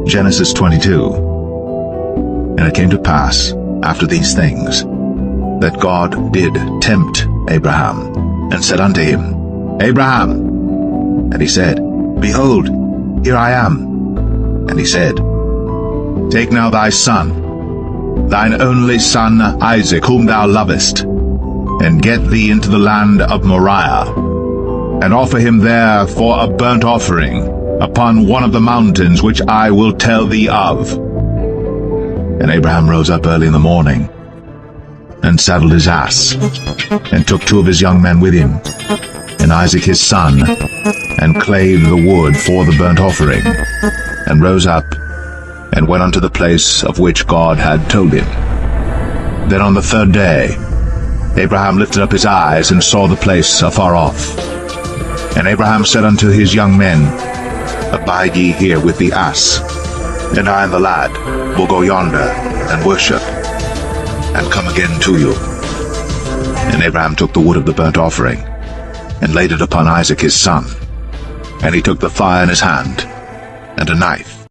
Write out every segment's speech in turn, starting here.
Genesis 22. And it came to pass, after these things, that God did tempt Abraham, and said unto him, Abraham. And he said, Behold, here I am. And he said, Take now thy son, thine only son Isaac, whom thou lovest, and get thee into the land of Moriah, and offer him there for a burnt offering upon one of the mountains which I will tell thee of. And Abraham rose up early in the morning, and saddled his ass, and took 2 of his young men with him, and Isaac his son, and clave the wood for the burnt offering, and rose up, and went unto the place of which God had told him. Then on the 3rd day Abraham lifted up his eyes, and saw the place afar off. And Abraham said unto his young men, Abide ye here with the ass, and I and the lad will go yonder, and worship, and come again to you. And Abraham took the wood of the burnt offering, and laid it upon Isaac his son. And he took the fire in his hand, and a knife,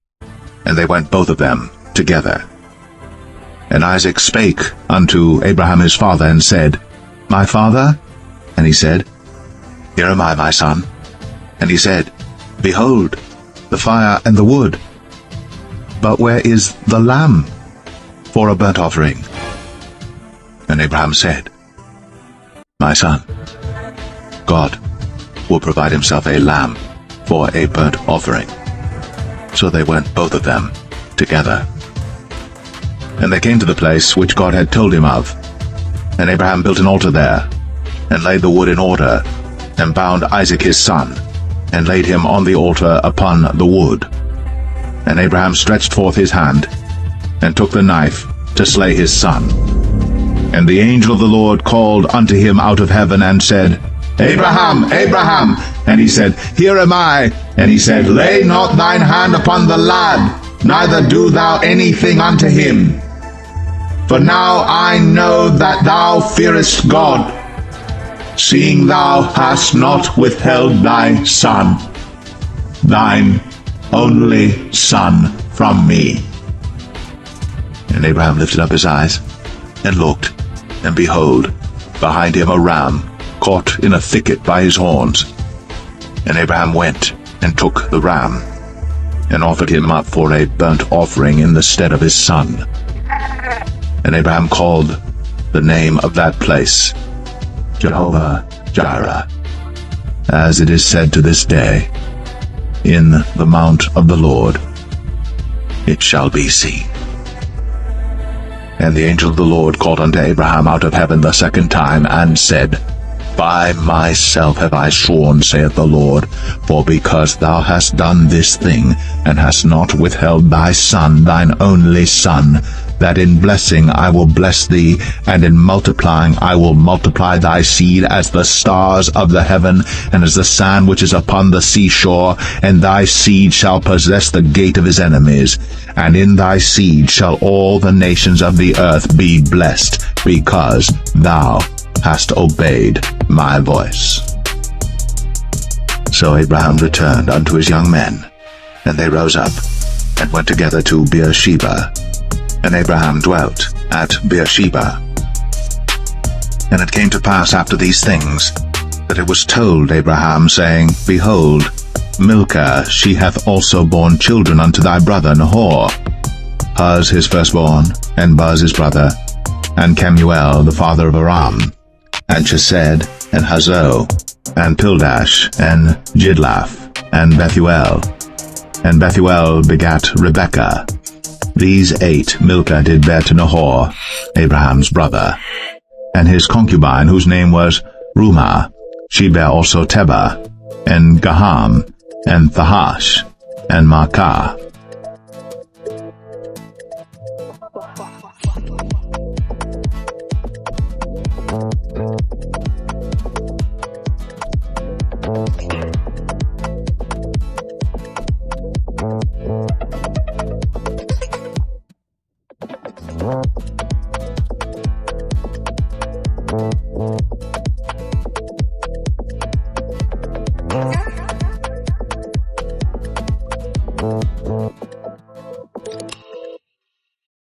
and they went both of them together. And Isaac spake unto Abraham his father, and said, My father? And he said, Here am I, my son. And he said, Behold, the fire and the wood, but where is the lamb for a burnt offering? And Abraham said, My son, God will provide himself a lamb for a burnt offering. So they went both of them together. And they came to the place which God had told him of. And Abraham built an altar there, and laid the wood in order, and bound Isaac his son, and laid him on the altar upon the wood. And Abraham stretched forth his hand, and took the knife to slay his son. And the angel of the Lord called unto him out of heaven, and said, Abraham, Abraham! And he said, Here am I. And he said, Lay not thine hand upon the lad, neither do thou anything unto him. For now I know that thou fearest God, seeing thou hast not withheld thy son, thine only son, from me. And Abraham lifted up his eyes, and looked, and behold, behind him a ram, caught in a thicket by his horns. And Abraham went, and took the ram, and offered him up for a burnt offering in the stead of his son. And Abraham called the name of that place Jehovah-Jireh, as it is said to this day, In the mount of the Lord it shall be seen. And the angel of the Lord called unto Abraham out of heaven the 2nd time, and said, By myself have I sworn, saith the Lord, for because thou hast done this thing, and hast not withheld thy son, thine only son, that in blessing I will bless thee, and in multiplying I will multiply thy seed as the stars of the heaven, and as the sand which is upon the seashore, and thy seed shall possess the gate of his enemies. And in thy seed shall all the nations of the earth be blessed, because thou hast obeyed my voice. So Abraham returned unto his young men, and they rose up, and went together to Beersheba. And Abraham dwelt at Beersheba. And it came to pass after these things, that it was told Abraham, saying, Behold, Milcah, she hath also borne children unto thy brother Nahor, Huz his firstborn, and Buz his brother, and Kemuel the father of Aram, and Chesed, and Hazo, and Pildash, and Jidlaph, and Bethuel. And Bethuel begat Rebekah. These 8 Milcah did bear to Nahor, Abraham's brother. And his concubine, whose name was Rumah, she bare also Tebah, and Gaham, and Thahash, and Maacah.